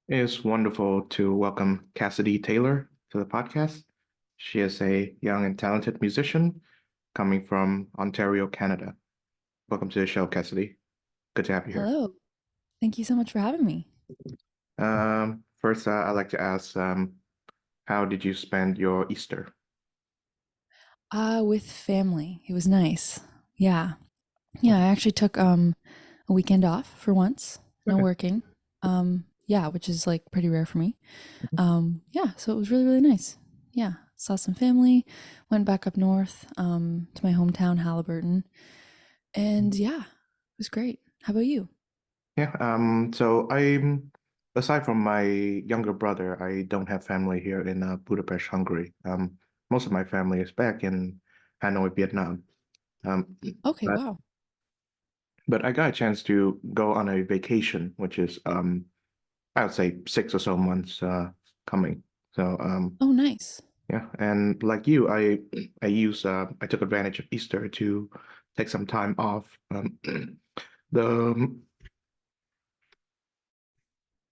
It is wonderful to welcome Cassidy Taylor to the podcast. She is a young and talented musician coming from Ontario, Canada. Welcome to the show, Cassidy. Good to have you here. Hello. Thank you so much for having me. First, I'd like to ask, how did you spend your Easter? With family. It was nice. Yeah. Yeah, I actually took a weekend off for once. No Okay. working. Yeah, which is like pretty rare for me. Yeah, so it was really, really nice. Yeah. Saw some family, went back up north, to my hometown, Halliburton. And yeah, it was great. How about you? Yeah, so I'm, aside from my younger brother, I don't have family here in Budapest, Hungary. Most of my family is back in Hanoi, Vietnam. Um, Okay, but wow. But I got a chance to go on a vacation, which is I would say 6 or so months coming. So Oh, nice. yeah, and like you, I took advantage of Easter to take some time off. The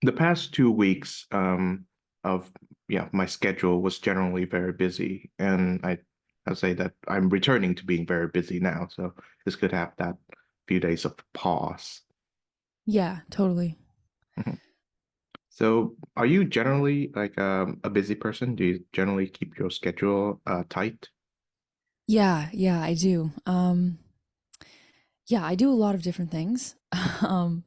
the past 2 weeks of yeah, my schedule was generally very busy, and I'd say that I'm returning to being very busy now. So it's good to have that few days of pause. Yeah, totally. So, are you generally like a busy person? Do you generally keep your schedule tight? Yeah, yeah, I do. Yeah, I do a lot of different things. um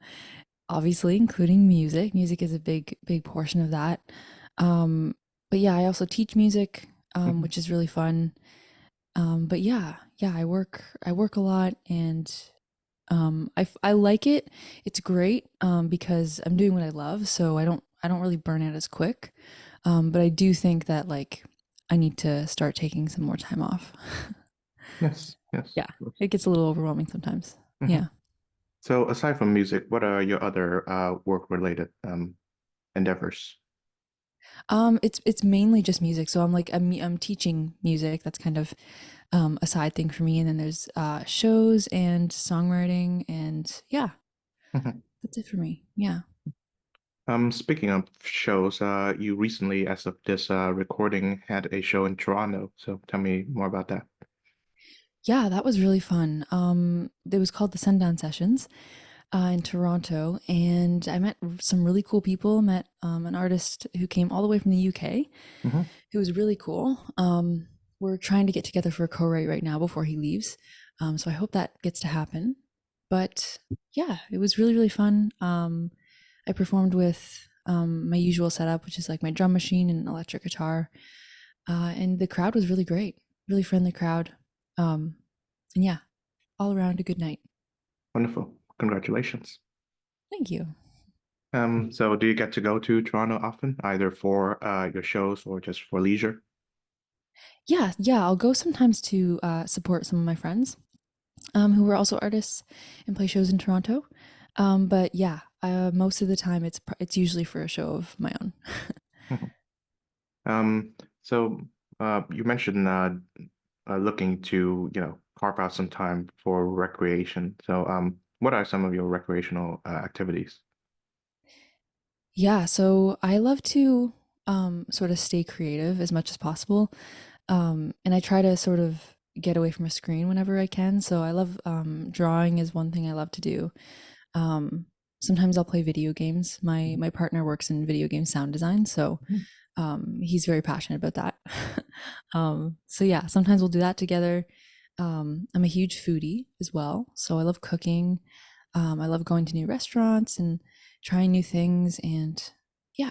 Obviously including music. Music is a big portion of that. Um, but yeah, I also teach music, Mhm. which is really fun. But yeah, yeah, I work a lot, and I like it. It's great because I'm doing what I love, so I don't really burn out as quick. But I do think that like I need to start taking some more time off. Yes, yes, Yeah, of course. it gets a little overwhelming sometimes. Mhm. Yeah. So, aside from music, what are your other work-related endeavors? It's mainly just music. So I'm teaching music. That's kind of a side thing for me. And then there's shows and songwriting, and yeah, Mhm. that's it for me. Yeah, Speaking of shows, you recently, as of this recording, had a show in Toronto. So, tell me more about that. yeah, that was really fun. It was called the Sundown Sessions in Toronto, and I met some really cool people. Met an artist who came all the way from the UK. Hmm. It was really cool. We're trying to get together for a co-write right now before he leaves. So I hope that gets to happen. But yeah, it was really, really fun. I performed with my usual setup, which is like my drum machine and electric guitar. And the crowd was really great, really friendly crowd. Um, and yeah, all around a good night. Wonderful. Congratulations. Thank you. So do you get to go to Toronto often, either for your shows or just for leisure? Yeah, yeah, I'll go sometimes to support some of my friends who were also artists and play shows in Toronto. But yeah, most of the time it's usually for a show of my own. Mhm. Um, so you mentioned looking to, carve out some time for recreation. So what are some of your recreational activities? Yeah, so I love to sort of stay creative as much as possible. And I try to sort of get away from a screen whenever I can. So I love drawing is one thing I love to do. Um, Sometimes I'll play video games. My partner works in video game sound design, so Mhm. he's very passionate about that. So yeah, sometimes we'll do that together. I'm a huge foodie as well, so I love cooking. I love going to new restaurants and trying new things, and yeah.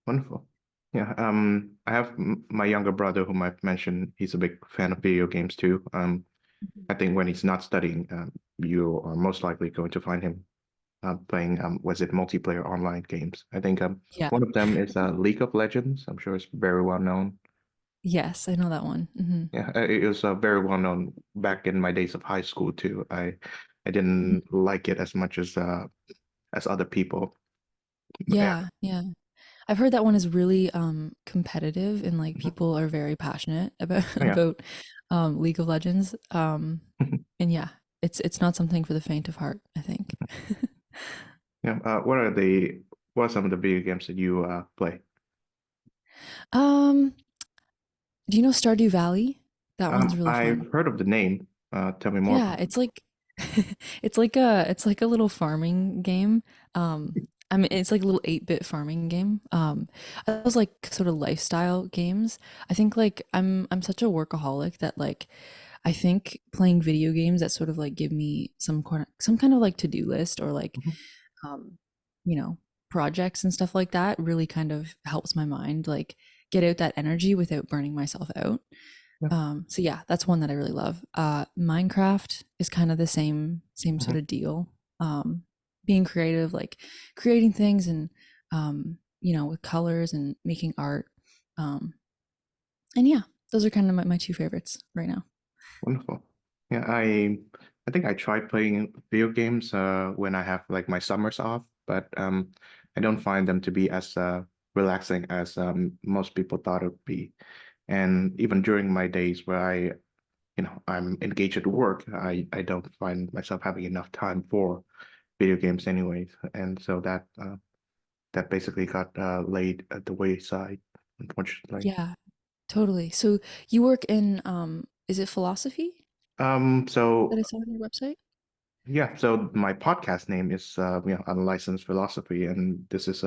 Wonderful. Yeah, I have my younger brother whom I've mentioned. He's a big fan of video games too. I think when he's not studying, you are most likely going to find him playing was it multiplayer online games. I think Yeah. one of them is League of Legends. I'm sure it's very well known. Yes, I know that one. Yeah, it was very well known back in my days of high school too. I Mhm. didn't like it as much as other people. Yeah, Yeah, yeah. I've heard that one is really competitive, and like mhm. people are very passionate about Yeah. about League of Legends. And yeah, it's not something for the faint of heart, I think. Yeah. what are some of the video games that you play? Um, do you know Stardew Valley? That one's really I've fun. heard of the name. Tell me more Yeah, about it's like it's like a little farming game. I mean it's like a little 8-bit farming game. I was like sort of lifestyle games. I think like I'm such a workaholic that like I think playing video games that sort of like give me some kind of like to-do list or like it. um you know projects and stuff like that really kind of helps my mind like get out that energy without burning myself out. Yeah. So yeah, that's one that I really love. Minecraft is kind of the same sort Mhm. of deal. Being creative, like creating things and with colors and making art. Um, and yeah, those are kind of my two favorites right now. Wonderful. Yeah, I think I tried playing video games when I have like my summers off, but I don't find them to be as relaxing as most people thought it would be. And even during my days where I'm engaged at work, I don't find myself having enough time for video games anyways. And so that basically got laid at the wayside, unfortunately. Yeah, totally. So you work in is it philosophy that So I saw on your website? yeah, so my podcast name is Unlicensed Philosophy, and this is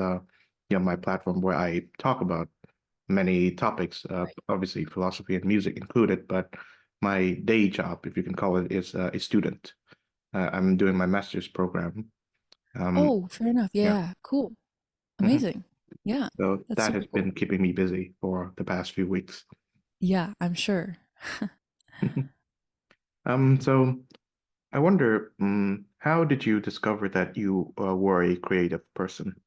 my platform where I talk about many topics, Right. obviously philosophy and music included, but my day job, if you can call it, is a student. I'm doing my master's program. Um, Oh, fair enough. Yeah, yeah. yeah. Cool. Mhm. Amazing. Yeah, So that's that super has cool. been keeping me busy for the past few weeks. Yeah, I'm sure. So I wonder, how did you discover that you were a creative person?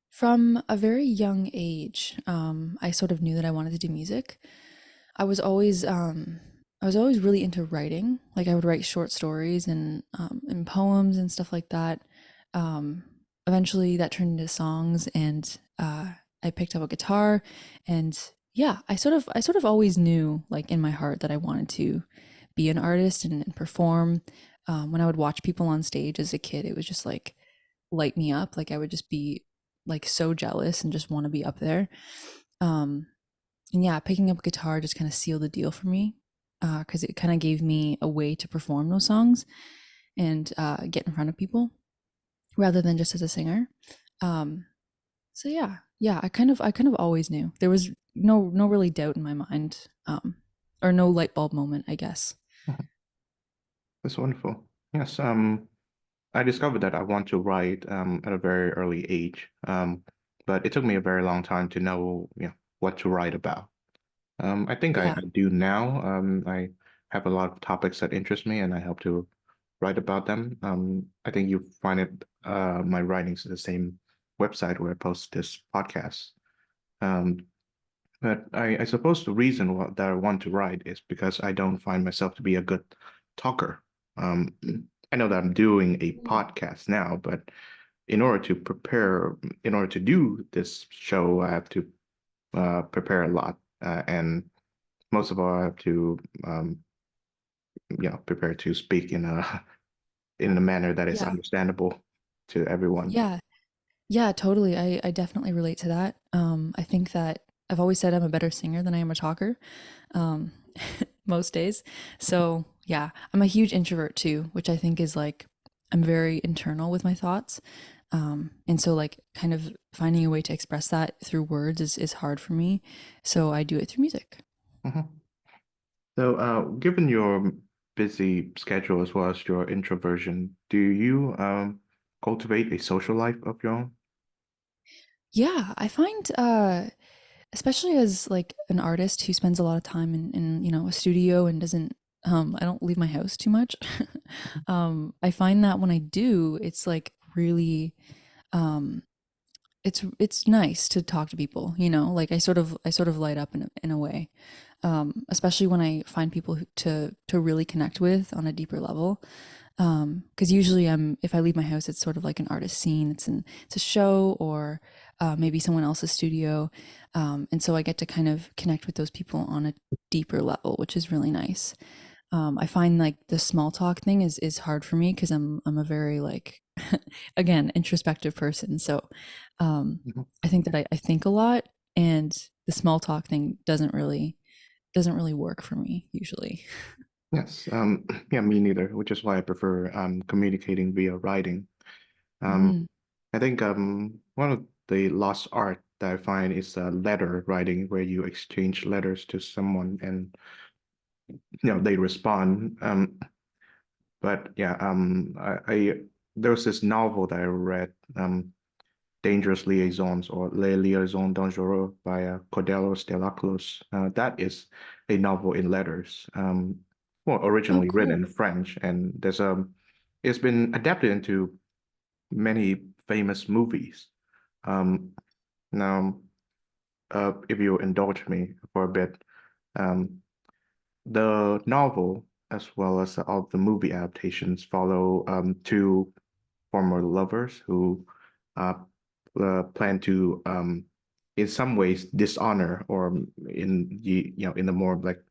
From a very young age, I sort of knew that I wanted to do music. I was always um I was always really into writing. Like I would write short stories and poems and stuff like that. Um Eventually that turned into songs and I picked up a guitar and yeah, I sort of always knew like in my heart that I wanted to be an artist and perform. When I would watch people on stage as a kid, it was just like light me up. Like I would just be like so jealous and just want to be up there. Um and yeah, picking up guitar just kind of sealed the deal for me because it kind of gave me a way to perform those songs and get in front of people rather than just as a singer. Um, so yeah, I kind of always knew there was no really doubt in my mind, or no light bulb moment, I guess. That's wonderful. Yes, I discovered that I want to write at a very early age, but it took me a very long time to know, what to write about. I think I Yeah, do now. I have a lot of topics that interest me, and I help to write about them. I think you find my writings at the same website where I post this podcast. Um, but I suppose the reason that I want to write is because I don't find myself to be a good talker. Um, I know that I'm doing a mm, podcast now, but in order to do this show, I have to prepare a lot, and most of all, I have to prepare to speak in a in a manner that is yeah, understandable to everyone. yeah. Yeah, totally. I definitely relate to that. I think that I've always said I'm a better singer than I am a talker, um, most days. So yeah, I'm a huge introvert too, which I think is like I'm very internal with my thoughts. And so like kind of finding a way to express that through words is hard for me. So I do it through music. Mhm. So, given your busy schedule as well as your introversion, do you cultivate a social life of your own? Yeah, I find especially as like an artist who spends a lot of time in a studio and doesn't I don't leave my house too much. I find that when I do, it's like really um it's nice to talk to people. Like I sort of light up in a way. Especially when I find people to really connect with on a deeper level. Because usually if I leave my house, it's sort of like an artist scene. It's a show or maybe someone else's studio, and so I get to kind of connect with those people on a deeper level, which is really nice. I find like the small talk thing is hard for me because I'm a very like again introspective person. So Mhm. I think that I think a lot, and the small talk thing doesn't really work for me usually. Yes. Yeah, me neither, which is why I prefer communicating via writing. Um, Mm. I think one of the lost art that I find is letter writing, where you exchange letters to someone and they respond. But yeah, I there was this novel that I read, Dangerous Liaisons or Les Liaisons Dangereuses by Cordelos de la Cruz. That is a novel in letters, well, Oh, originally written in cool. French, and it's been adapted into many famous movies. Um, now, if you indulge me for a bit, um, the novel as well as all the movie adaptations follow two former lovers who uh, plan to in some ways dishonor or in the in the more like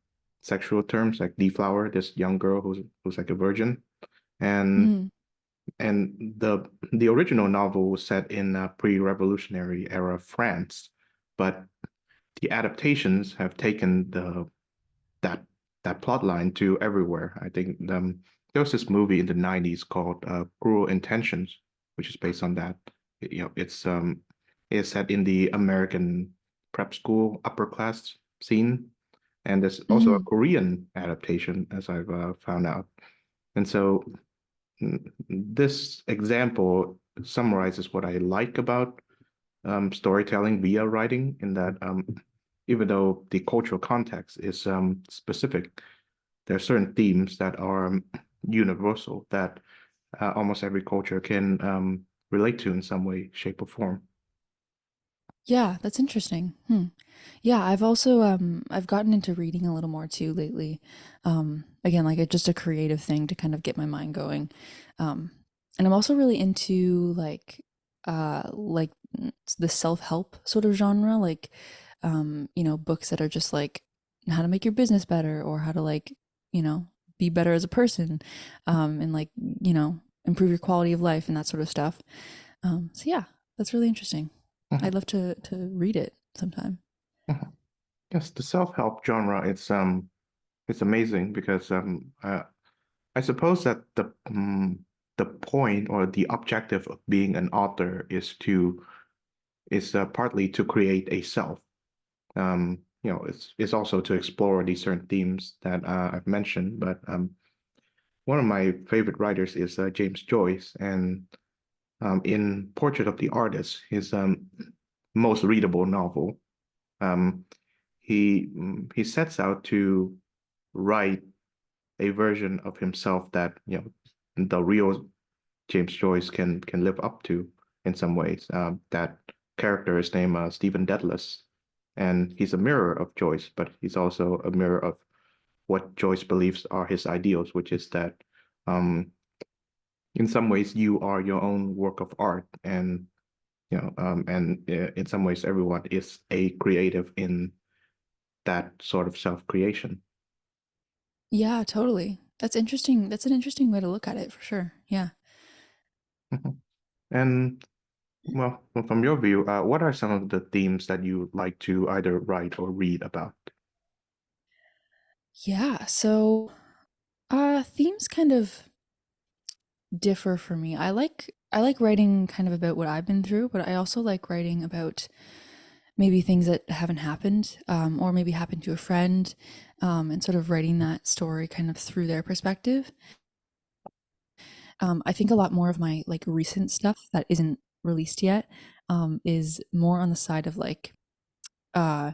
sexual terms like deflower this young girl who's like a virgin and Mm. the original novel was set in pre-revolutionary era France, but the adaptations have taken that that plot line to everywhere. I think there was this movie in the 90s called Cruel Intentions, which is based on that. It's set in the American prep school upper class scene, and there's also a Mm. Korean adaptation, as I've found out. And so this example summarizes what I like about storytelling via writing, in that even though the cultural context is specific, there are certain themes that are universal that almost every culture can relate to in some way, shape, or form. Yeah, that's interesting. Hmm. Yeah, I've also I've gotten into reading a little more too lately. Again, like just a creative thing to kind of get my mind going. Um, and I'm also really into like the self-help sort of genre, like books that are just like how to make your business better or how to like, you know, be better as a person, and like, improve your quality of life and that sort of stuff. So yeah, that's really interesting. I'd Mhm, love to read it sometime. mhm. Yes, the self-help genre, it's amazing because I suppose that the point or the objective of being an author is partly to create a self. It's also to explore these certain themes that I've mentioned. But one of my favorite writers is James Joyce, and in Portrait of the Artist, his most readable novel, um, he sets out to write a version of himself that the real James Joyce can live up to in some ways. That character is named Stephen Dedalus, and he's a mirror of Joyce, but he's also a mirror of what Joyce believes are his ideals, which is that um, in some ways you are your own work of art, and in some ways everyone is a creative in that sort of self-creation. Yeah, totally. That's interesting. That's an interesting way to look at it for sure. Yeah. Mhm. And well, from your view, what are some of the themes that you like to either write or read about? Yeah. So, themes kind of differ for me. I like writing kind of about what I've been through, but I also like writing about maybe things that haven't happened, or maybe happened to a friend, and sort of writing that story kind of through their perspective. I think a lot more of my like recent stuff that isn't released yet, is more on the side of like uh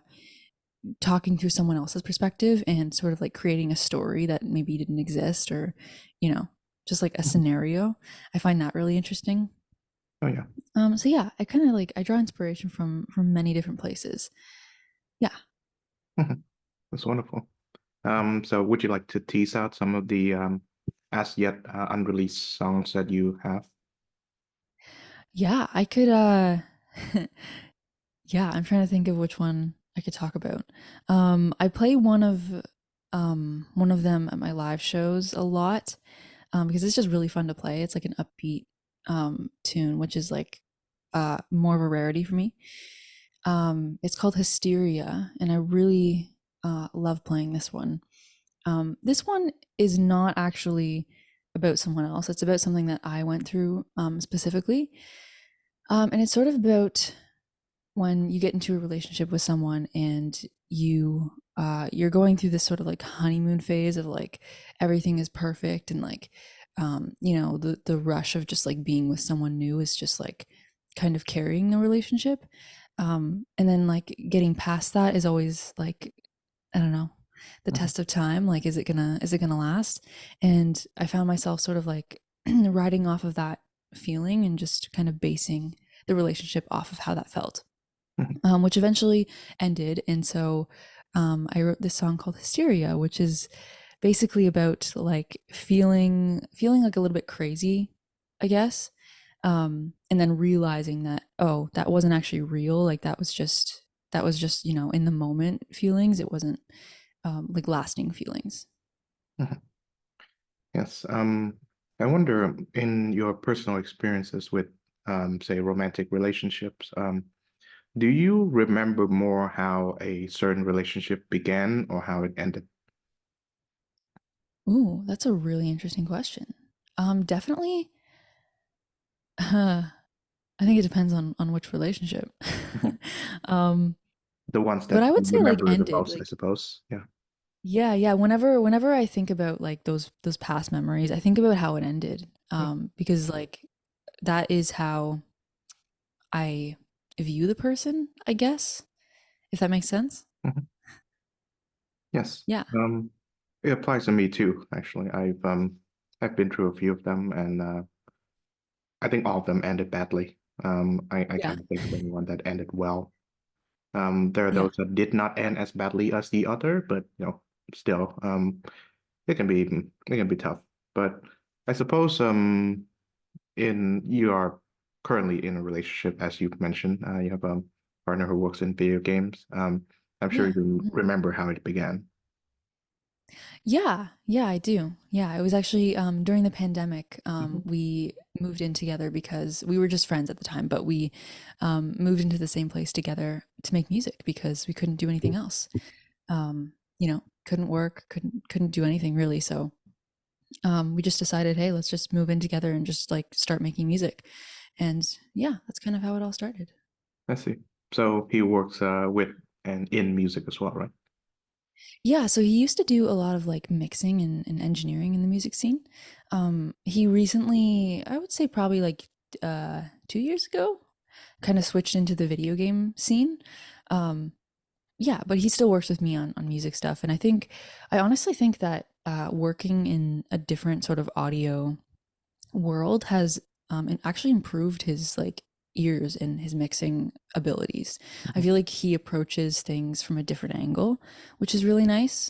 talking through someone else's perspective and sort of like creating a story that maybe didn't exist, or you know just like a Mhm. scenario. I find that really interesting. Oh yeah. So yeah, I kind of like I draw inspiration from many different places. Yeah. Mhm. That's wonderful. So would you like to tease out some of the as yet unreleased songs that you have? Yeah, I could yeah, I'm trying to think of which one I could talk about. I play one of one of them at my live shows a lot, because it's just really fun to play. It's like an upbeat tune, which is like more of a rarity for me. It's called Hysteria, and I really love playing this one. This one is not actually about someone else. It's about something that I went through specifically. And it's sort of about when you get into a relationship with someone and you're going through this sort of like honeymoon phase of like everything is perfect and like the rush of just like being with someone new is just like kind of carrying the relationship. And then like getting past that is always like, I don't know, the Mhm. test of time. Like, is it gonna last? And I found myself sort of like riding off of that feeling and just kind of basing the relationship off of how that felt, Mhm. which eventually ended. And so I wrote this song called Hysteria, which is basically about like feeling like a little bit crazy, I guess. And then realizing that, oh, that wasn't actually real. Like that was just, in the moment feelings. It wasn't like lasting feelings. Mhm. Yes. I wonder in your personal experiences with, say, romantic relationships, do you remember more how a certain relationship began or how it ended? Ooh, that's a really interesting question. Definitely. I think it depends on which relationship. Mhm. um, The ones but that I you would say like remember the ended. most, I Like, suppose. Yeah. yeah, yeah. Whenever I think about like those past memories, I think about how it ended. Because like that is how I view the person, I guess, if that makes sense. Mhm. Yes. Yeah. It applies to me too, actually. I've been through a few of them and I think all of them ended badly. I Yeah. can't think of anyone that ended well. There are Yeah. those that did not end as badly as the other, but still, it can be tough. But I suppose in you are currently in a relationship, as you mentioned. You have a partner who works in video games. I'm sure Yeah. you Mhm. remember how it began. Yeah, yeah, I do. Yeah, it was actually during the pandemic. Mhm. We moved in together because we were just friends at the time, but we moved into the same place together to make music because we couldn't do anything else. Couldn't work, couldn't do anything really. So we just decided, hey, let's just move in together and just like start making music. And yeah, that's kind of how it all started. I see. So he works with and in music as well, right? Yeah, so he used to do a lot of like mixing and engineering in the music scene. He recently, I would say probably like 2 years ago, kind of switched into the video game scene. Um, yeah, but he still works with me on music stuff. And I honestly think that working in a different sort of audio world has actually improved his like ears and his mixing abilities. I Mhm. feel like he approaches things from a different angle, which is really nice.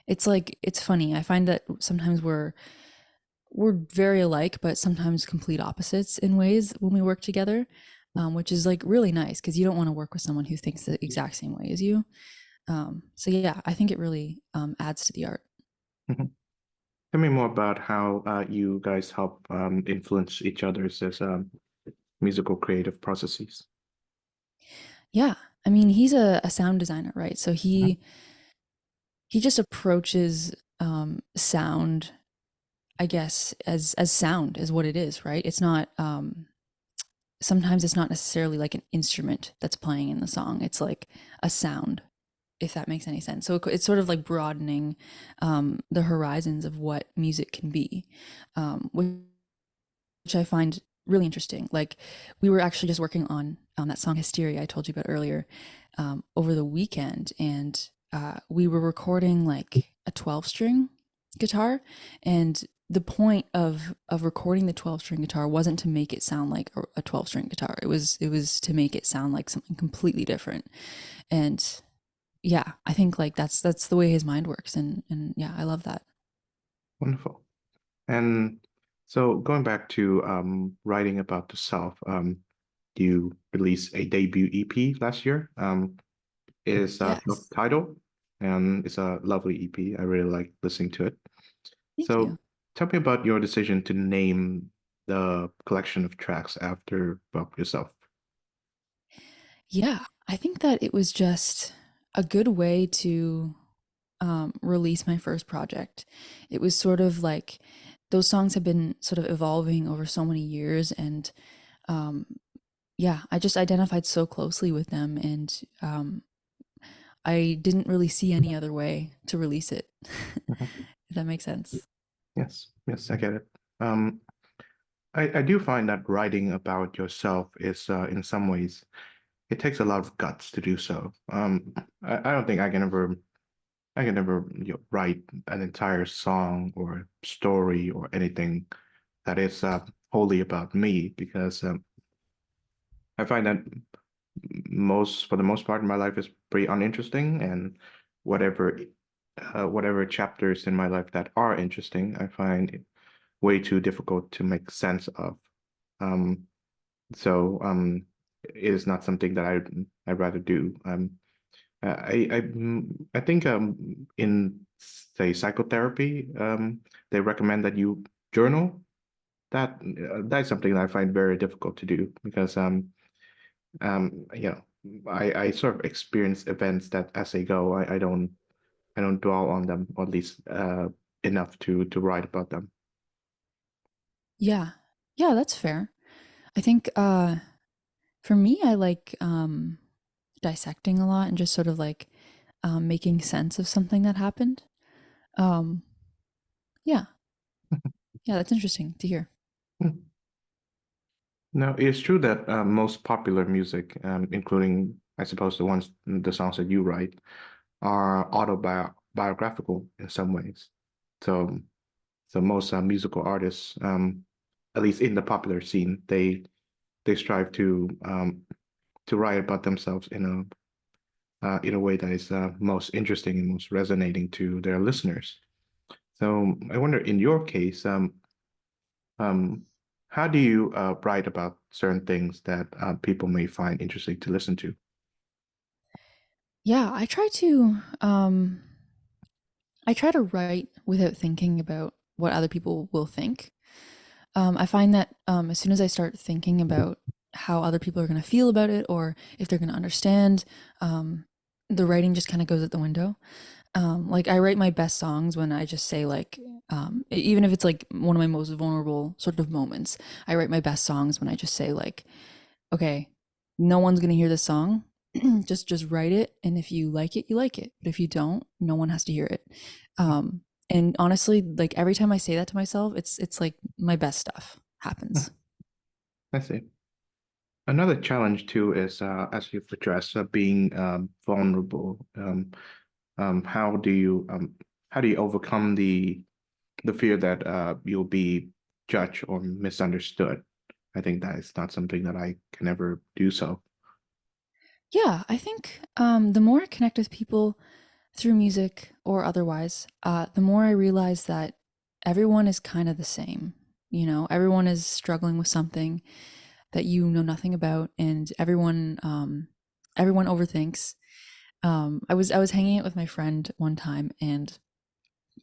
It's like it's funny. I find that sometimes we're very alike, but sometimes complete opposites in ways when we work together, which is like really nice because you don't want to work with someone who thinks the exact same way as you. So yeah, I think it really adds to the art. Mhm. Tell me more about how you guys help influence each other's as musical creative processes. Yeah, I mean he's a sound designer, right? So Mhm. he just approaches sound, I guess, as sound is what it is, right? It's not sometimes it's not necessarily like an instrument that's playing in the song. It's like a sound, if that makes any sense. So it's sort of like broadening the horizons of what music can be, which I find really interesting. Like we were actually just working on that song Hysteria I told you about earlier over the weekend, and we were recording like a 12 string guitar, and the point of recording the 12 string guitar wasn't to make it sound like a 12 string guitar. It was to make it sound like something completely different. And yeah, I think like that's the way his mind works, and yeah, I love that. Wonderful. And so going back to writing about the self, you released a debut EP last year. Is Yes. self-titled. and it's a lovely EP. I really like listening to it. Thank you. So tell me about your decision to name the collection of tracks after, well, yourself. Yeah, I think that it was just a good way to release my first project. It was sort of like those songs have been sort of evolving over so many years, and um, yeah, I just identified so closely with them, and I didn't really see any other way to release it. Mhm. If that makes sense. Yes, yes, I get it. Um, I do find that writing about yourself is, in some ways, it takes a lot of guts to do so. I don't think I can never, write an entire song or story or anything that is wholly about me because I find that for the most part, my life is pretty uninteresting, and whatever whatever chapters in my life that are interesting, I find it way too difficult to make sense of. Um, so it is not something that I'd rather do. I think in say psychotherapy, they recommend that you journal. That's something that I find very difficult to do because you know, I sort of experience events that as they go, I don't dwell on them, or at least enough to write about them. Yeah, yeah, that's fair. I think for me, I like dissecting a lot and just sort of like making sense of something that happened. Um, yeah, yeah, that's interesting to hear. Hmm. No, it's true that most popular music, including I suppose the songs that you write, are autobiographical in some ways. So so most musical artists, at least in the popular scene, they strive to write about themselves in a way that is most interesting and most resonating to their listeners. So I wonder, in your case, um, how do you write about certain things that people may find interesting to listen to? Yeah, I try to write without thinking about what other people will think. I find that as soon as I start thinking about how other people are going to feel about it or if they're going to understand, the writing just kind of goes out the window. Like I write my best songs when I just say like, even if it's like one of my most vulnerable sort of moments, I write my best songs when I just say like, okay, no one's gonna hear this song. Just write it, and if you like it, you like it. But if you don't, no one has to hear it. Um, and honestly, like every time I say that to myself, it's like my best stuff happens. I see. Another challenge too is, as you've addressed, being vulnerable. How do you overcome the fear that you'll be judged or misunderstood? I think that is not something that I can ever do so. Yeah, I think the more I connect with people through music or otherwise, the more I realize that everyone is kind of the same. You know, everyone is struggling with something that you know nothing about, and everyone overthinks. I was hanging out with my friend one time, and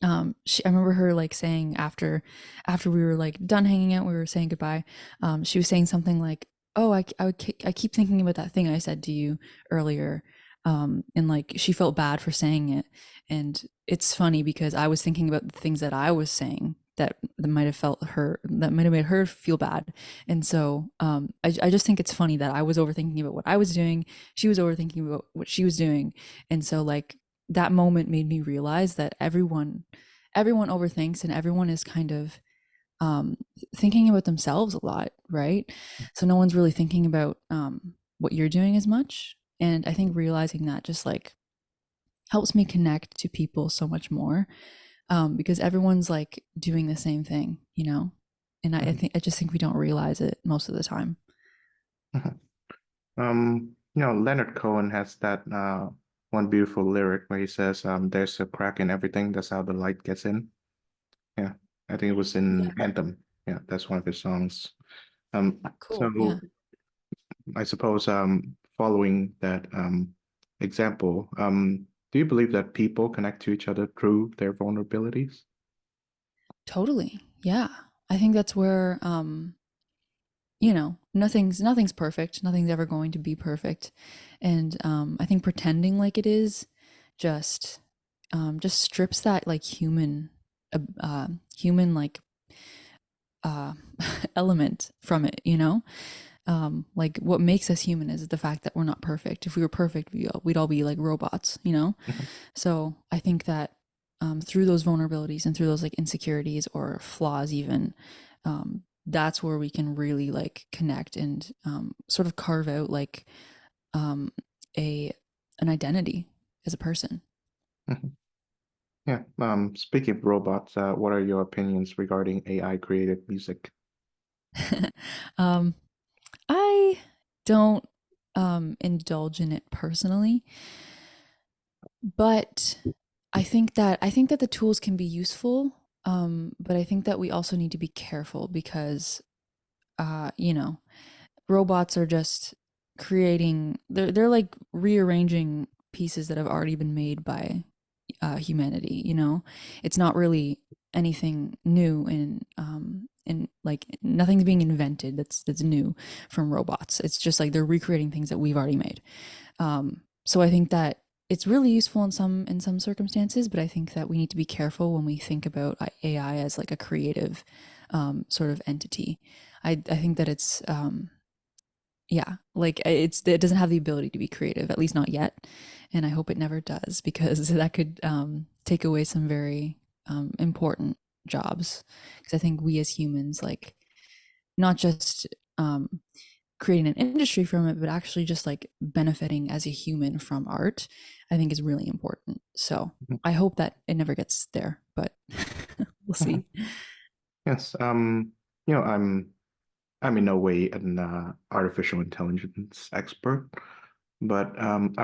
I remember her like saying after we were like done hanging out, we were saying goodbye. She was saying something like, "Oh, I keep thinking about that thing I said to you earlier," and like she felt bad for saying it. And it's funny because I was thinking about the things that I was saying that might have made her feel bad. And so I just think it's funny that I was overthinking about what I was doing, she was overthinking about what she was doing. And so like that moment made me realize that everyone overthinks, and everyone is kind of um, thinking about themselves a lot, right? So no one's really thinking about what you're doing as much. And I think realizing that just like helps me connect to people so much more, because everyone's like doing the same thing, you know. And Mhm. I just think we don't realize it most of the time. Mhm. Leonard Cohen has that one beautiful lyric where he says, "There's a crack in everything. That's how the light gets in." Yeah, I think it was Yeah. in Anthem. Yeah, that's one of his songs. Cool. So Yeah. I suppose following that example, Do you believe that people connect to each other through their vulnerabilities? Totally. Yeah. I think that's where nothing's perfect. Nothing's ever going to be perfect. And I think pretending like it is just just strips that like human like uh element from it, you know? Like what makes us human is the fact that we're not perfect. If we were perfect, we'd all be like robots, you know? Mhm. So I think that through those vulnerabilities and through those like insecurities or flaws, even, that's where we can really like connect and sort of carve out like um, a an identity as a person. Mhm. Yeah. Speaking of robots, what are your opinions regarding AI created music? um, I don't indulge in it personally, but I think that the tools can be useful. But I think that we also need to be careful because you know, robots are just they're like rearranging pieces that have already been made by humanity, you know. It's not really anything new and like nothing's being invented that's new from robots. It's just like they're recreating things that we've already made. So I think that it's really useful in some circumstances, but I think that we need to be careful when we think about AI as like a creative sort of entity. I think that it's yeah, like it doesn't have the ability to be creative, at least not yet, and I hope it never does because that could take away some very important jobs. Because I think we as humans, like not just creating an industry from it, but actually just like benefiting as a human from art, I think is really important. So Mhm. I hope that it never gets there, but we'll Mhm. see. Yes. I'm in no way an artificial intelligence expert, but I'm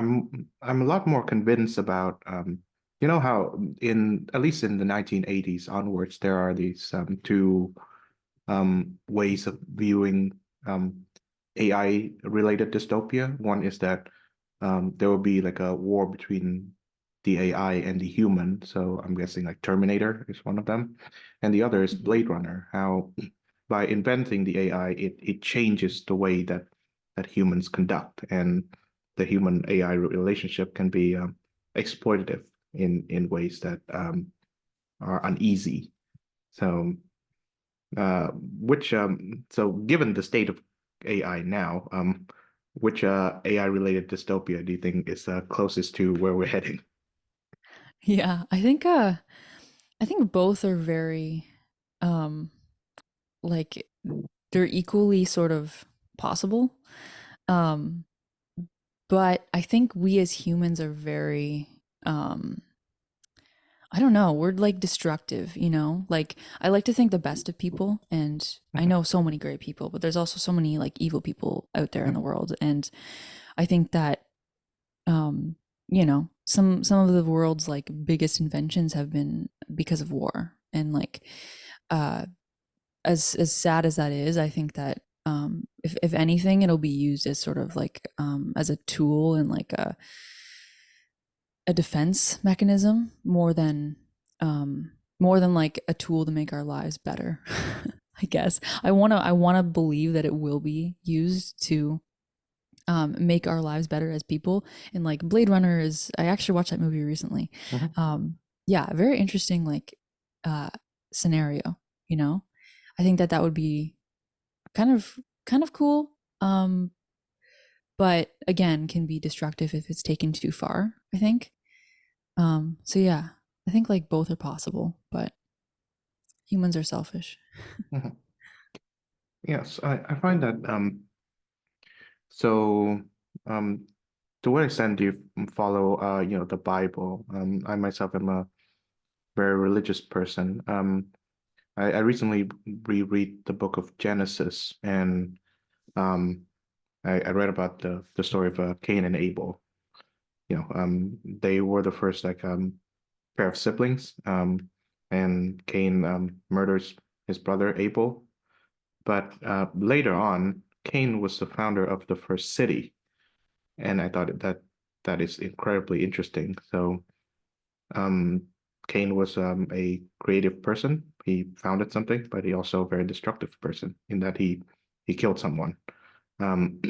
a lot more convinced about you know how in at least in the 1980s onwards there are these two ways of viewing AI related dystopia. One is that there will be like a war between the AI and the human. So I'm guessing like Terminator is one of them. And the other is Blade Runner, how by inventing the AI, it changes the way that humans conduct, and the human AI relationship can be exploitative in ways that are uneasy. So which so given the state of AI now, which AI related dystopia do you think is closest to where we're heading? Yeah, I think both are very um like they're equally sort of possible. Um, but I think we as humans are very I don't know, we're like destructive, you know? Like I like to think the best of people and I Mhm. know so many great people, but there's also so many like evil people out there in the world. And I think that um, some of the world's like biggest inventions have been because of war. And like uh as sad as that is, I think that if anything, it'll be used as sort of like as a tool and like a defense mechanism more than like a tool to make our lives better. I guess I wanna believe that it will be used to make our lives better as people. And like Blade Runner is, I actually watched that movie recently. Mhm. Yeah, very interesting like uh, scenario. You know, I think that that would be kind of cool. But again, can be destructive if it's taken too far. I think. So yeah, I think like both are possible, but humans are selfish. Mhm. Yes, I find that so um to what extent do you follow the Bible? I myself am a very religious person. I recently reread the book of Genesis, and um I read about the story of Cain and Abel. They were the first like pair of siblings. And Cain murders his brother Abel. But later on, Cain was the founder of the first city, and I thought that that is incredibly interesting. So um, Cain was a creative person. He founded something, but he also a very destructive person in that he killed someone. Um,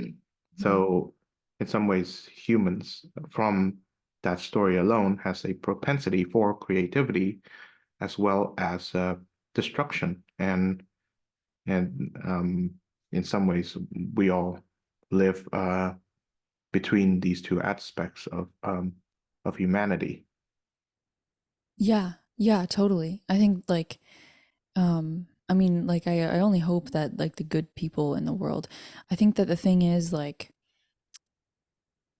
Mhm. so in some ways, humans from that story alone has a propensity for creativity as well as destruction. And in some ways, we all live between these two aspects of humanity. Yeah, yeah, totally. I think like I mean like I only hope that like the good people in the world. I think that the thing is like,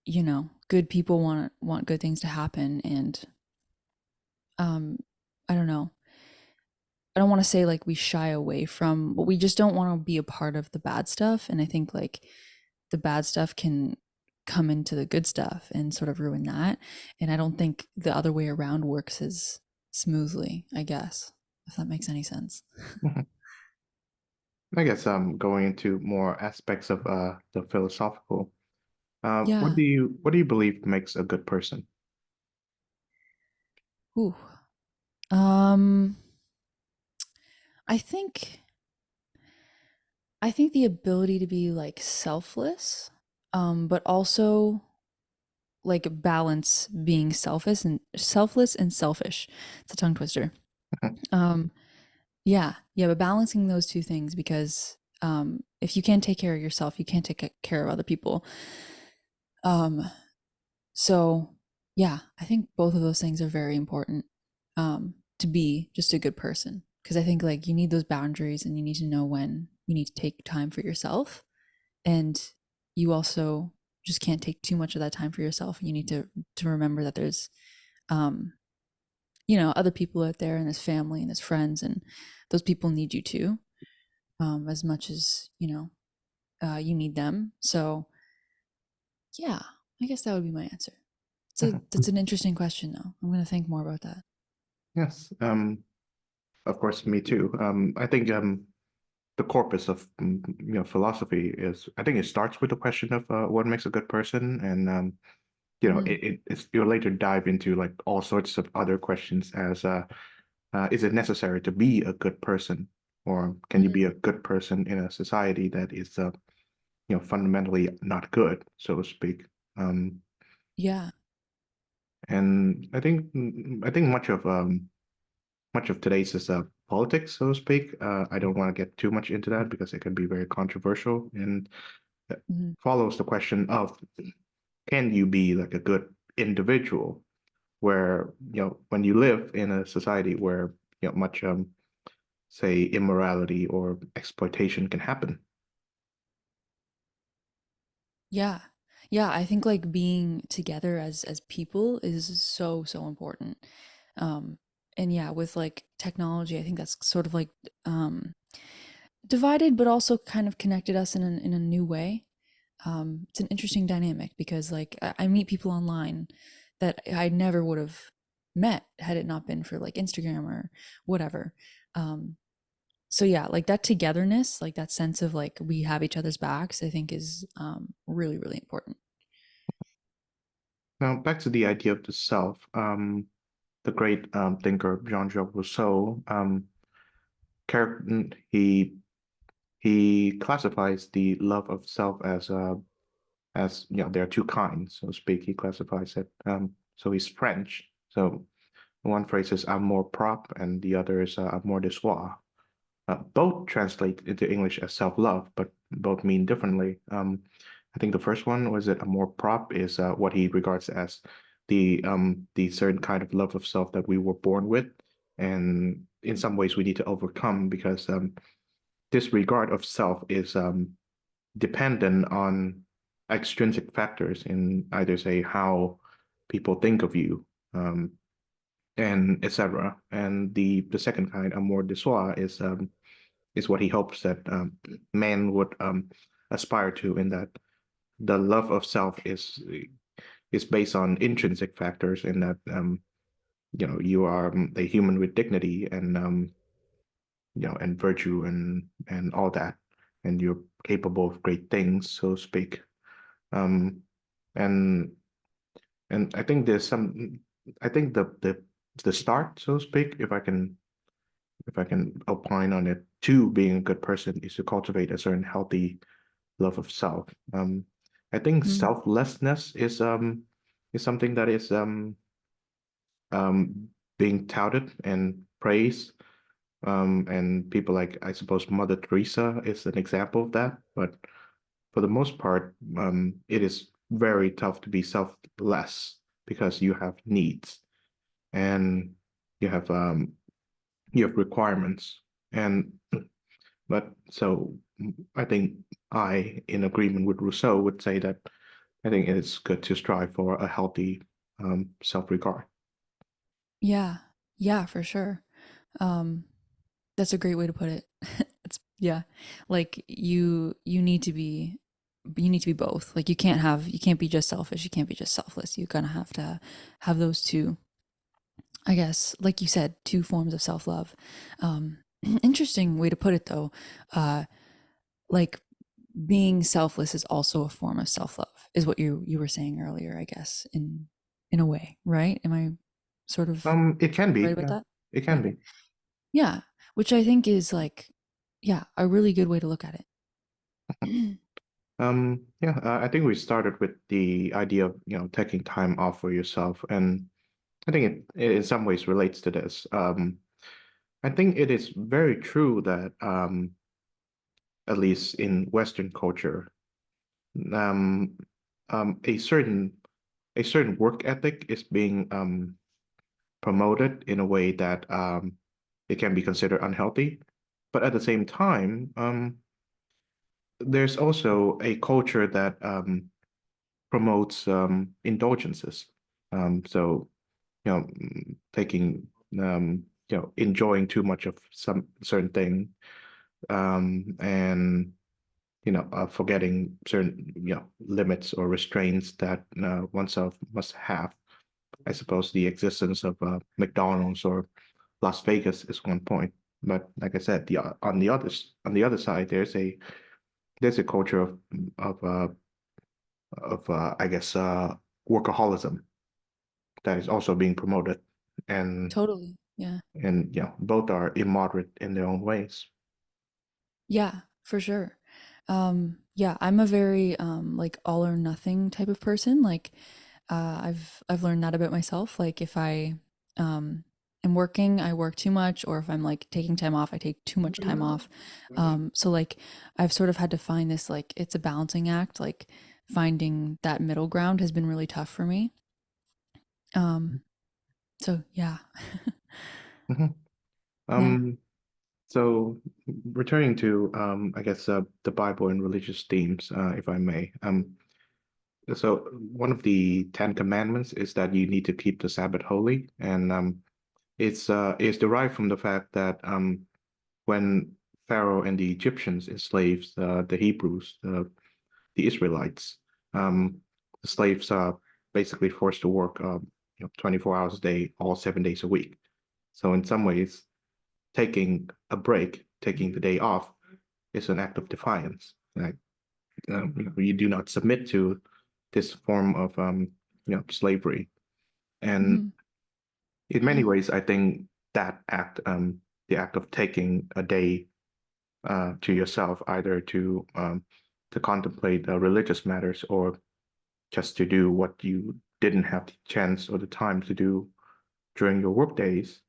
you know, good people want good things to happen and um I don't know. I don't want to say like we shy away from, but we just don't want to be a part of the bad stuff. And I think like the bad stuff can come into the good stuff and sort of ruin that. And I don't think the other way around works as smoothly, I guess, if that makes any sense. Mhm. I guess going into more aspects of the philosophical. Yeah. What do you believe makes a good person? Ooh. Um, I think I think the ability to be like selfless, but also like balance being selfless and selfish. It's a tongue twister. Um, yeah, but balancing those two things because if you can't take care of yourself, you can't take care of other people. Um, so yeah, I think both of those things are very important to be just a good person because I think like you need those boundaries and you need to know when you need to take time for yourself and you also just can't take too much of that time for yourself. You need to remember that there's um you know other people out there and there's family and there's friends and those people need you too as much as you know you need them. So yeah, I guess that would be my answer. It's an interesting question though. I'm gonna think more about that. Yes, of course, me too. I think the corpus of philosophy is I think it starts with the question of what makes a good person, and Mm-hmm. you'll later dive into like all sorts of other questions as is it necessary to be a good person, or can you Mm-hmm. be a good person in a society that is fundamentally not good, so to speak. Um, Yeah. and I think much of today's is politics, so to speak. I don't want to get too much into that because it can be very controversial and Mm-hmm. follows the question of can you be like a good individual where when you live in a society where much say immorality or exploitation can happen. Yeah. Yeah, I think like being together as people is so important. Um and yeah, with like technology, I think that's sort of like um divided but also kind of connected us in a new way. It's an interesting dynamic because like I meet people online that I never would have met had it not been for like Instagram or whatever. Um so yeah, like that togetherness, like that sense of like we have each other's backs, I think is really important. Now back to the idea of the self. The great thinker Jean-Jacques Rousseau, he classifies the love of self as there are two kinds, so to speak. He classifies it. So he's French. So one phrase is amour propre, and the other is amour de soi. Both translate into English as self-love, but both mean differently. I think the first one was it amour propre is what he regards as the certain kind of love of self that we were born with, and in some ways we need to overcome because this regard of self is dependent on extrinsic factors in either say how people think of you, um, and etc. And the second kind, amour de soi, is what he hopes that man would aspire to, in that the love of self is based on intrinsic factors, in that you are a human with dignity and and virtue and all that, and you're capable of great things, so to speak. Um, and And I think there's some, I think the start, so to speak, if I can opine on it, to being a good person is to cultivate a certain healthy love of self. I think Mm, selflessness is something that is being touted and praised. And people like, I suppose, Mother Teresa is an example of that. But for the most part, it is very tough to be selfless because you have needs and you have um, you have requirements. And but so I think in agreement with Rousseau, would say that I think it's good to strive for a healthy self-regard. yeah, yeah, for sure. Um, that's a great way to put it. It's yeah, like you need to be both. Like you can't be just selfish. You can't be just selfless. You kind of have to have those two. I guess, like you said, two forms of self love. Interesting way to put it, though. Like being selfless is also a form of self love, is what you were saying earlier. I guess in a way, right? Am I sort of It can right be, about yeah, that? it can Yeah, be. yeah. Which I think is like, yeah, a really good way to look at it. Yeah, I think we started with the idea of, taking time off for yourself, and I think it in some ways relates to this. I think it is very true that, at least in Western culture, um, um, a certain a certain work ethic is being promoted in a way that it can be considered unhealthy. But at the same time, there's also a culture that promotes indulgences. So, taking, enjoying too much of some certain thing, and forgetting certain limits or restraints that oneself must have. I suppose the existence of McDonald's or Las Vegas is one point, but like I said, on the other side, there's a culture of I guess workaholism that is also being promoted, and Totally. Yeah. both are immoderate in their own ways. Yeah, for sure. Yeah, I'm a very like all or nothing type of person. Like I've learned that about myself. Like if I um am working, I work too much, or if I'm like taking time off, I take too much time off. So like I've sort of had to find this, like it's a balancing act. Like finding that middle ground has been really tough for me. Um so yeah. Mhm. Yeah. Um, so returning to I guess the Bible and religious themes, if I may. So one of the Ten Commandments is that you need to keep the Sabbath holy, and it's derived from the fact that when Pharaoh and the Egyptians enslaved the Hebrews, the Israelites, um, the slaves are basically forced to work 24 hours a day, all 7 days a week. So in some ways, taking a break, taking the day off, is an act of defiance. Like, you do not submit to this form of slavery. And Hmm. in many ways, I think that act, the act of taking a day to yourself, either to contemplate religious matters or just to do what you didn't have the chance or the time to do during your work days.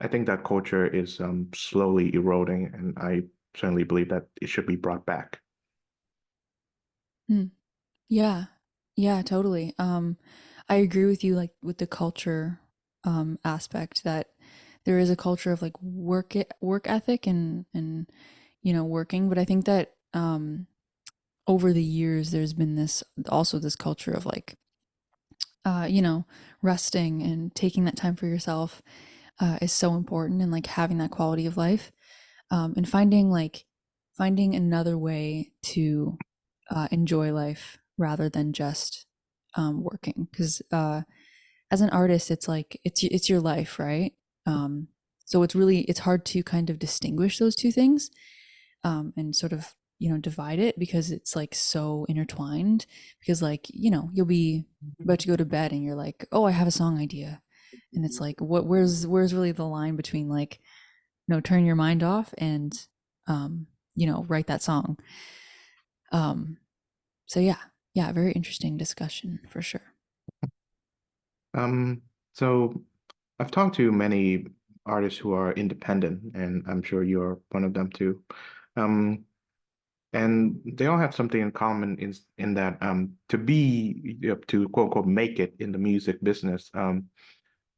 I think that culture is slowly eroding, and I certainly believe that it should be brought back. Yeah. Yeah, totally. I agree with you, like with the culture aspect, that there is a culture of like work ethic and working, but I think that over the years there's been this also this culture of like uh you know resting and taking that time for yourself is so important, and like having that quality of life, and finding another way to enjoy life rather than just working, because as an artist it's like it's your life, right? um, so it's hard to kind of distinguish those two things, and sort of divide it because it's like so intertwined. Because like, you'll be about to go to bed and you're like, oh, I have a song idea. And it's like, where's really the line between like, turn your mind off and, write that song. Um, so yeah, very interesting discussion for sure. Um, so I've talked to many artists who are independent, and I'm sure you're one of them too. Um, and they all have something in common in that to be to quote unquote make it in the music business,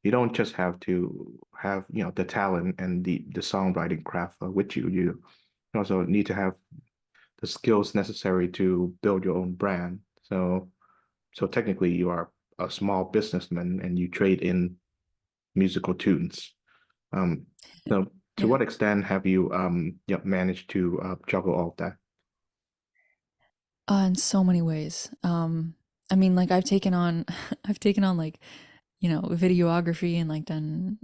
you don't just have to have the talent and the songwriting craft with you. You also need to have the skills necessary to build your own brand. So technically, you are a small businessman and you trade in musical tunes. Um, so to Yeah. what extent have you managed to juggle all of that? In so many ways. I mean, like I've taken on, I've taken on like, videography and like done,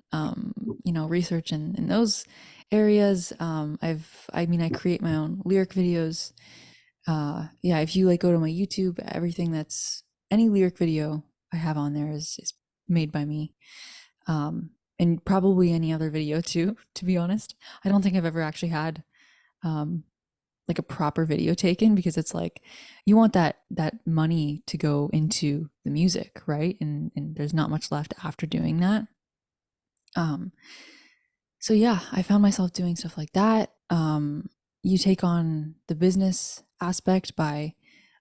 research in those areas. I mean, I create my own lyric videos. Yeah, if you like go to my YouTube, everything that's any lyric video I have on there is made by me. And probably any other video too, to be honest. I don't think I've ever actually had, um, like a proper video taken because it's like you want that money to go into the music, right? And there's not much left after doing that. um so yeah, I found myself doing stuff like that. You take on the business aspect by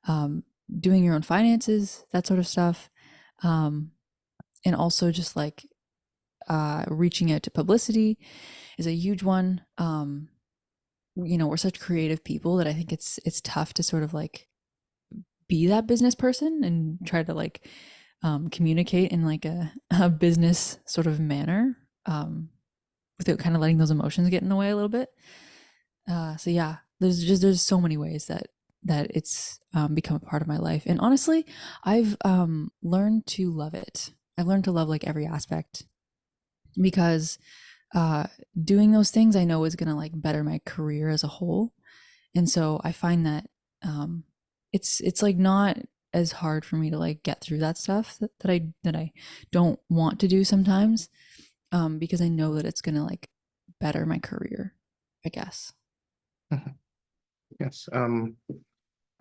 um doing your own finances, that sort of stuff. um and also just like reaching out to publicity is a huge one. We're such creative people that I think it's tough to sort of like be that business person and try to like communicate in like a business sort of manner, without kind of letting those emotions get in the way a little bit. So yeah, there's so many ways that it's become a part of my life, and honestly, I've learned to love it. I've learned to love like every aspect because uh, doing those things I know is gonna like better my career as a whole. And so I find that um, it's like not as hard for me to like get through that stuff that I don't want to do sometimes, because I know that it's gonna like better my career, I guess. Mhm. Yes. I'm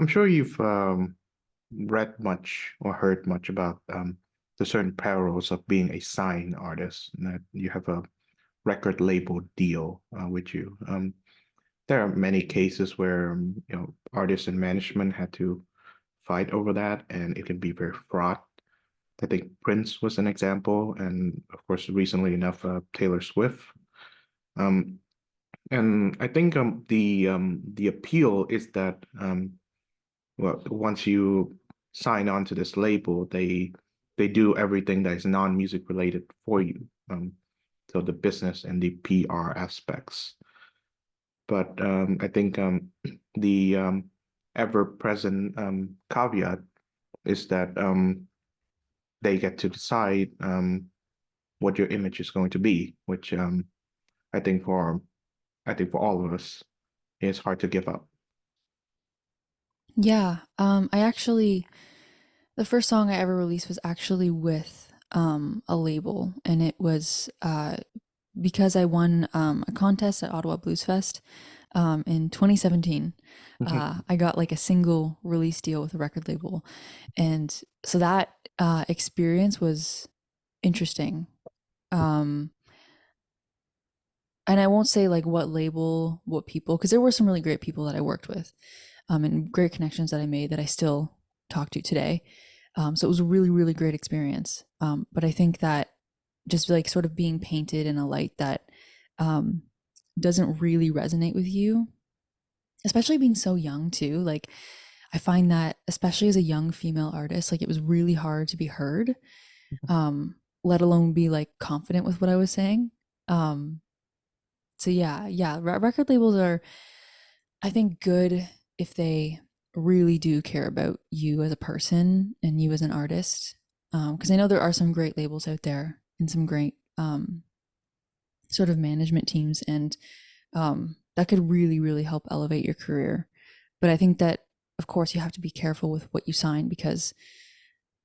sure you've read much or heard much about the certain perils of being a signed artist, and that you have a record label deal with you. There are many cases where artists and management had to fight over that, and it can be very fraught. I think Prince was an example, and of course, recently enough, Taylor Swift. Um, and I think the appeal is that well, once you sign on to this label, they do everything that is non-music related for you. So the business and the PR aspects. But I think the ever-present caveat is that they get to decide what your image is going to be, which I think for I think for all of us, is hard to give up. Yeah, I actually the first song I ever released was actually with a label, and it was because I won a contest at Ottawa Blues Fest in 2017. I got like a single release deal with a record label, and so that experience was interesting. Um, and I won't say like what label, what people, because there were some really great people that I worked with, and great connections that I made that I still talk to today. So it was a really, really great experience. But I think that just like sort of being painted in a light that um, doesn't really resonate with you, especially being so young too. Like I find that, especially as a young female artist, like it was really hard to be heard, let alone be like confident with what I was saying. Um, so yeah, record labels are, I think, good if they really do care about you as a person and you as an artist. Because I know there are some great labels out there and some great sort of management teams, and that could really, really help elevate your career. But I think that, of course, you have to be careful with what you sign because,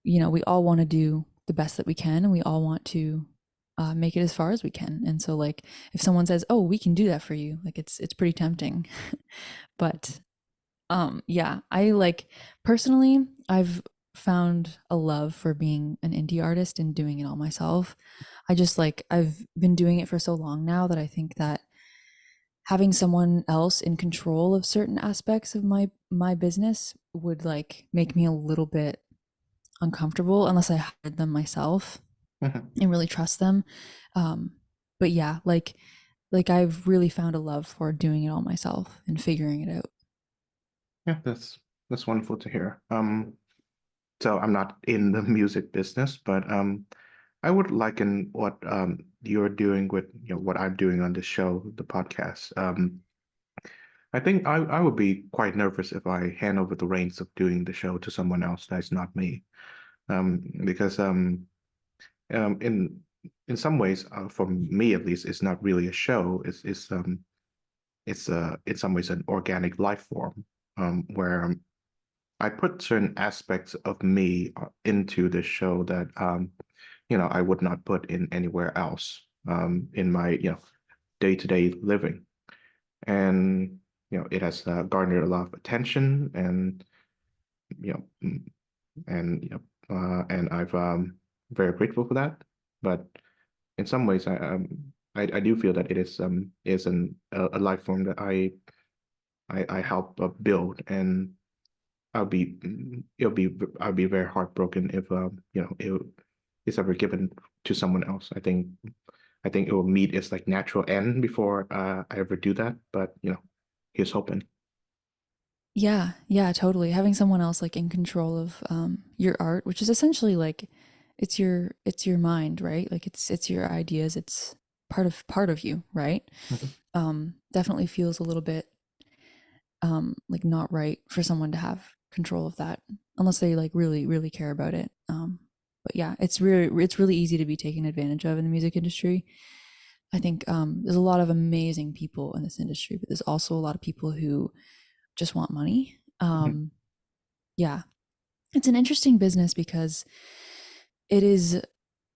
we all want to do the best that we can and we all want to make it as far as we can. And so, like, if someone says, "Oh, we can do that for you," like it's pretty tempting. But yeah, I like personally, I've found a love for being an indie artist and doing it all myself. I just like I've been doing it for so long now that I think that having someone else in control of certain aspects of my business would like make me a little bit uncomfortable unless I hired them myself Mhm. and really trust them. Um, but yeah, like I've really found a love for doing it all myself and figuring it out. Yeah, that's wonderful to hear. So I'm not in the music business, but I would liken what you're doing with what I'm doing on this show, the podcast. I think I would be quite nervous if I hand over the reins of doing the show to someone else that's not me. Because in some ways, for me at least, it's not really a show. It's in some ways an organic life form, where I put certain aspects of me into the show that I would not put in anywhere else in my day-to-day living. And it has garnered a lot of attention, and you know mm, and and I've very grateful for that. But in some ways, I do feel that it is a life form that I help build, and I'll be very heartbroken if it's ever given to someone else. I think it will meet its like natural end before I ever do that. But here's hoping. Yeah, yeah, totally. Having someone else like in control of your art, which is essentially like it's your mind, right? Like it's your ideas, it's part of you, right? Mhm. Definitely feels a little bit like not right for someone to have control of that unless they like really really care about it. But yeah, it's really easy to be taken advantage of in the music industry. I think there's a lot of amazing people in this industry, but there's also a lot of people who just want money. Mhm. Yeah, it's an interesting business because it is,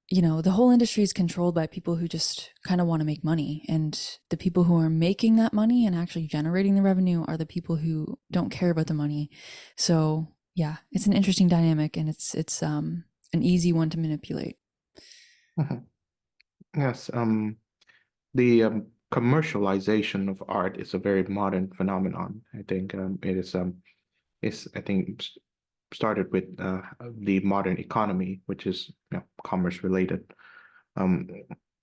the whole industry is controlled by people who just kind of want to make money. And the people who are making that money and actually generating the revenue are the people who don't care about the money. So yeah, it's an interesting dynamic and it's an easy one to manipulate. Mhm. Yes, the commercialization of art is a very modern phenomenon. I think it's I think started with the modern economy, which is commerce related. Um,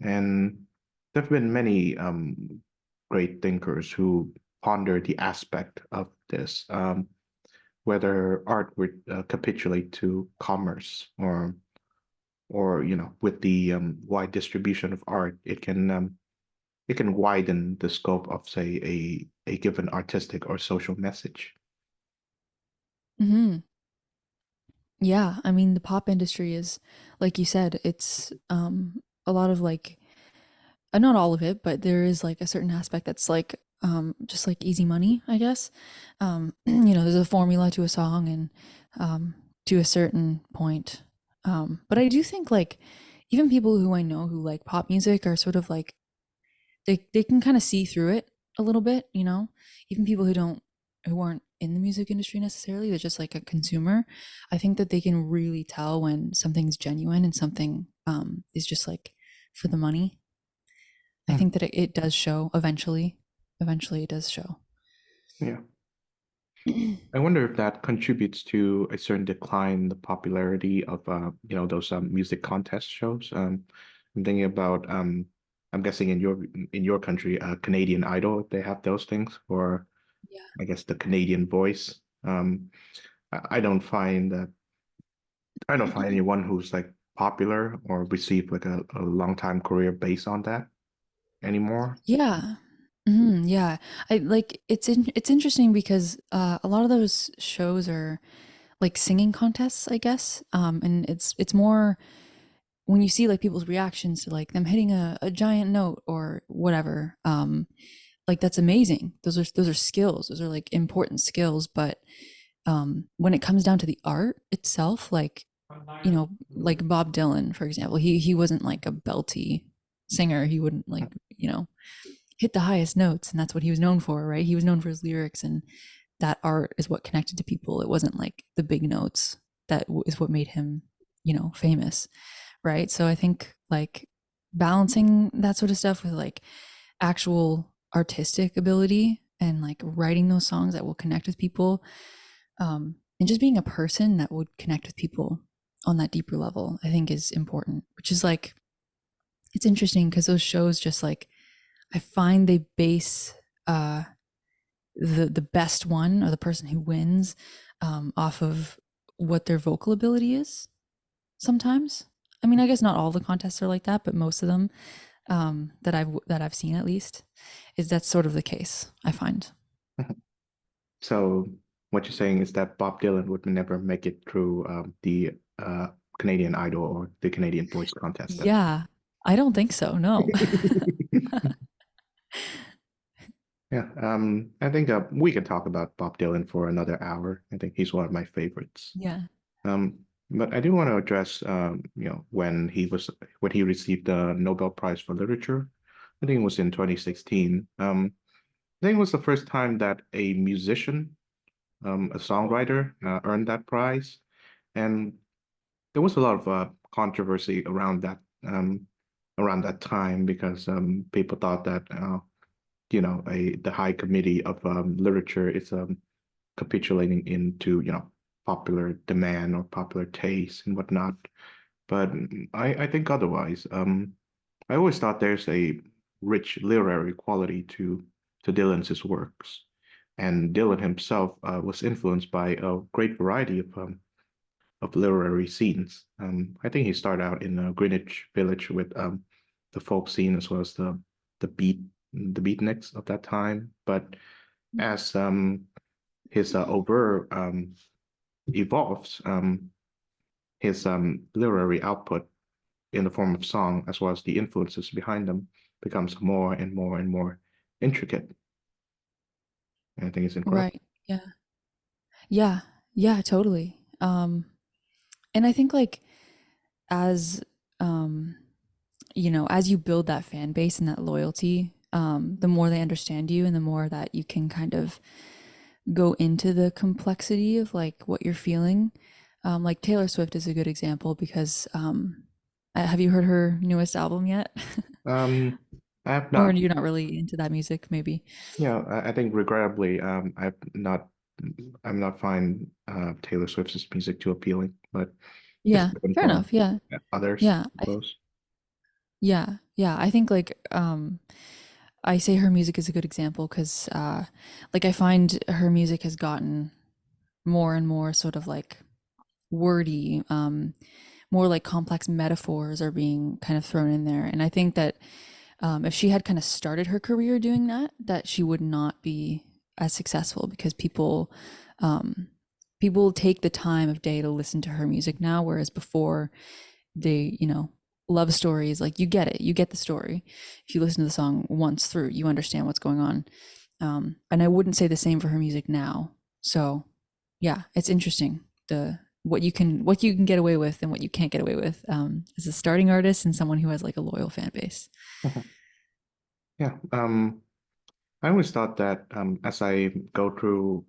and there have been many great thinkers who ponder the aspect of this, whether art would capitulate to commerce, or with the wide distribution of art, it can widen the scope of, say, a given artistic or social message. Hmm. Yeah, I mean the pop industry is, like you said, it's a lot of like not all of it, but there is like a certain aspect that's like just like easy money, I guess. There's a formula to a song and to a certain point. But I do think like even people who I know who like pop music are sort of like they can kind of see through it a little bit. Even people who aren't in the music industry necessarily, they're just like a consumer. I think that they can really tell when something's genuine and something is just like for the money. I Hmm. think that it does show eventually. Eventually, it does show. Yeah. I wonder if that contributes to a certain decline in the popularity of those music contest shows. I'm thinking about I'm guessing in your country, Canadian Idol, if they have those things, or Yeah. I guess the Canadian Voice. I don't find that I don't find anyone who's like popular or received like a long time career based on that anymore. Yeah. Yeah. I like it's interesting because a lot of those shows are like singing contests, I guess. And it's more when you see like people's reactions to like them hitting a giant note or whatever. like that's amazing. Those are skills. Those are like important skills. But when it comes down to the art itself, like like Bob Dylan, for example, he wasn't like a belty singer. He wouldn't like hit the highest notes, and that's what he was known for, right? He was known for his lyrics, and that art is what connected to people. It wasn't like the big notes that is what made him, famous, right? So I think like balancing that sort of stuff with like actual artistic ability and like writing those songs that will connect with people, and just being a person that would connect with people on that deeper level, I think is important. Which is like it's interesting because those shows just like I find they base the best one or the person who wins off of what their vocal ability is. Sometimes, I mean, I guess not all the contests are like that, but most of them that I've seen at least is that's sort of the case. I find. So what you're saying is that Bob Dylan would never make it through the Canadian Idol or the Canadian Voice contest then. Yeah, I don't think so. No. Yeah, I think we could talk about Bob Dylan for another hour. I think he's one of my favorites. Yeah. Um, but I do want to address, when he received the Nobel Prize for Literature. I think it was in 2016. I think it was the first time that a musician, a songwriter, earned that prize, and there was a lot of controversy around that time because people thought that the High Committee of Literature is capitulating into popular demand or popular taste and whatnot. But I think otherwise. I always thought there's a rich literary quality to Dylan's works, and Dylan himself was influenced by a great variety of literary scenes. I think he started out in Greenwich Village with the folk scene as well as the beatniks of that time. But as his oeuvre evolves, his literary output in the form of song, as well as the influences behind them, becomes more and more and more intricate. And I think it's incredible. Right. Yeah. Yeah. Yeah. Totally. And I think like as um as you build that fan base and that loyalty, the more they understand you and the more that you can kind of go into the complexity of like what you're feeling. Like Taylor Swift is a good example because have you heard her newest album yet? Um, I have Or not, you're not really into that music, maybe? I think regrettably, I'm not find Taylor Swift's music too appealing, but it's Yeah, different fair for enough. Yeah, others, yeah, I suppose. yeah. I think like I say her music is a good example because like I find her music has gotten more and more sort of like wordy, more like complex metaphors are being kind of thrown in there. And I think that if she had kind of started her career doing that, that she would not be as successful because um, people take the time of day to listen to her music now, whereas before they, love stories, like you get it, you get the story. If you listen to the song once through, you understand what's going on. And I wouldn't say the same for her music now. So yeah, it's interesting the what you can get away with and what you can't get away with as a starting artist and someone who has like a loyal fan base. Yeah. I always thought that as I go through,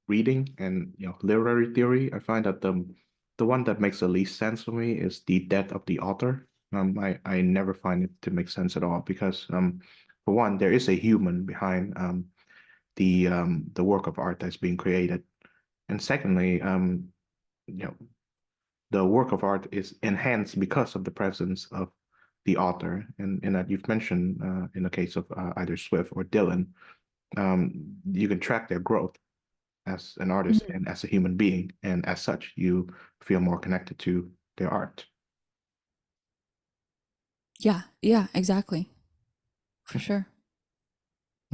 reading and literary theory, I find that the one that makes the least sense for me is the death of the author. I never find it to make sense at all because for one, there is a human behind the work of art that's being created, and secondly, you know, the work of art is enhanced because of the presence of the author, and in that you've mentioned in the case of either Swift or Dylan, you can track their growth as an artist Mhm. and as a human being, and as such, you feel more connected to their art. Yeah, yeah, exactly. For sure.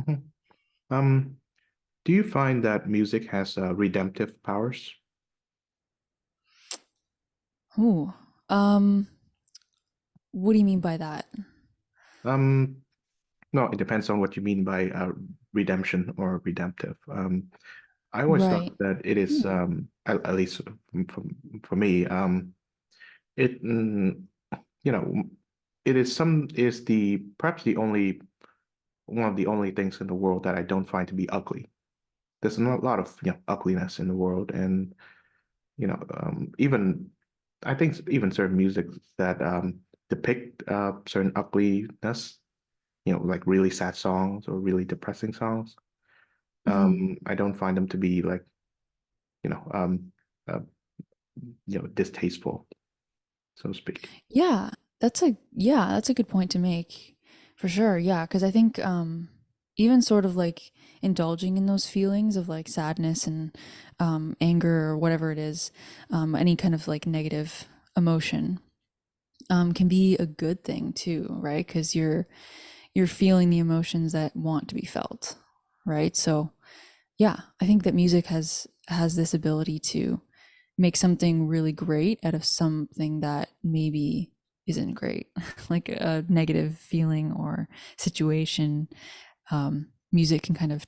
Mhm. Um, do you find that music has redemptive powers? Ooh. What do you mean by that? Um, No, it depends on what you mean by redemption or redemptive. I always Right. thought that it is, Hmm. at least for me, it you know, it is some is the perhaps the only one of the only things in the world that I don't find to be ugly. There's a lot of ugliness in the world, and even I think even certain music that depict certain ugliness, like really sad songs or really depressing songs. Hmm. I don't find them to be like you know um uh, distasteful, so to speak. Yeah, that's a good point to make for sure. Yeah, because I think even sort of like indulging in those feelings of like sadness and anger or whatever it is, any kind of like negative emotion can be a good thing too, right? Because you're feeling the emotions that want to be felt, right? So yeah, I think that music has this ability to make something really great out of something that maybe isn't great, like a negative feeling or situation. Music can kind of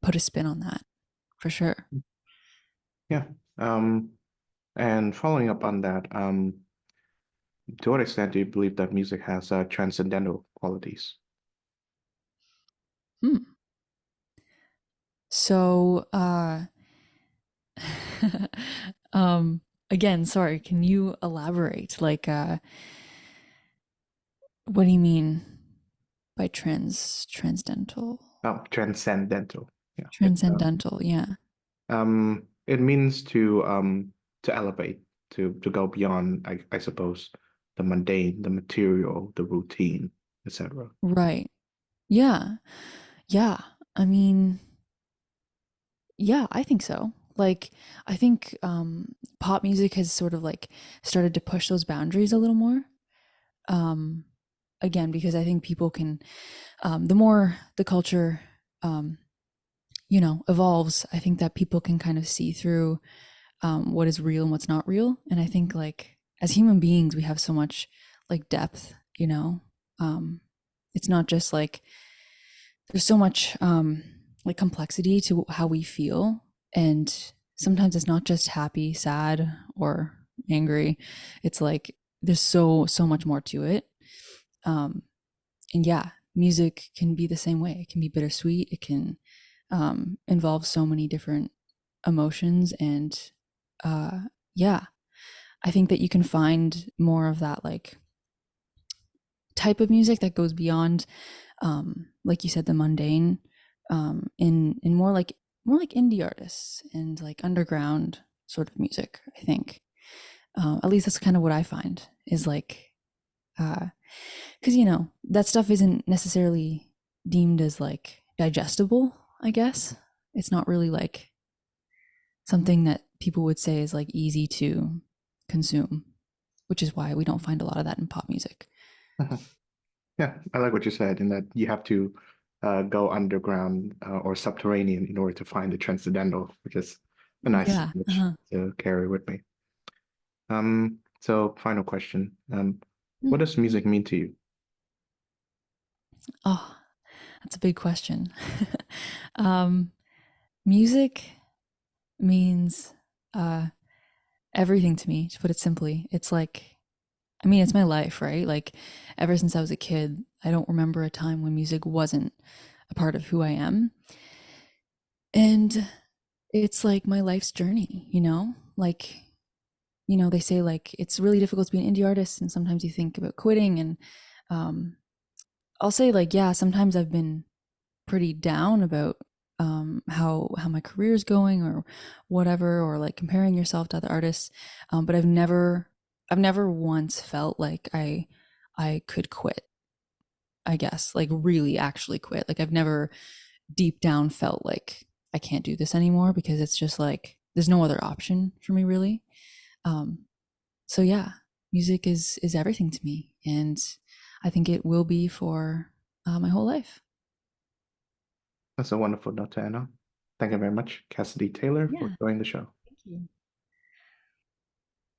put a spin on that for sure. Yeah. And following up on that, to what extent do you believe that music has transcendental qualities? Hmm. So, again, sorry, can you elaborate? Like, what do you mean by transcendental? Oh, transcendental. Yeah. Transcendental, yeah. It means to elevate, to go beyond, I suppose, the mundane, the material, the routine, etc. Right. Yeah. Yeah. I mean, yeah, I think so. Like, I think pop music has sort of like started to push those boundaries a little more. Um, Again, because I think people can, the more the culture, um, evolves, I think that people can kind of see through what is real and what's not real. And I think like as human beings, we have so much like depth, Um, it's not just like there's so much like complexity to how we feel, and sometimes it's not just happy, sad, or angry. It's like there's so much more to it. um and yeah, music can be the same way. It can be bittersweet. It can involve so many different emotions. And uh yeah, I think that you can find more of that like type of music that goes beyond like you said, the mundane, in more like indie artists and like underground sort of music. I think at least that's kind of what I find is like because that stuff isn't necessarily deemed as like digestible. I guess it's not really like something that people would say is like easy to consume, which is why we don't find a lot of that in pop music. Yeah, I like what you said, in that you have to go underground or subterranean in order to find the transcendental, which is a nice Yeah. image Uh-huh. to carry with me. So final question. What Mm. does music mean to you? Oh, that's a big question. um, Music means uh, everything to me, to put it simply. It's like, I mean, it's my life, right? Like, ever since I was a kid, I don't remember a time when music wasn't a part of who I am. And it's like my life's journey, Like, they say like it's really difficult to be an indie artist, and sometimes you think about quitting. And um, I'll say, like, yeah, sometimes I've been pretty down about how my career is going or whatever, or like comparing yourself to other artists. But I've never once felt like I could quit. I guess like really actually quit. Like I've never deep down felt like I can't do this anymore, because it's just like there's no other option for me really. Um, so yeah, music is everything to me, and I think it will be for my whole life. That's a wonderful note to end on. Thank you very much, Cassidy Taylor, for Yeah, joining the show. thank you.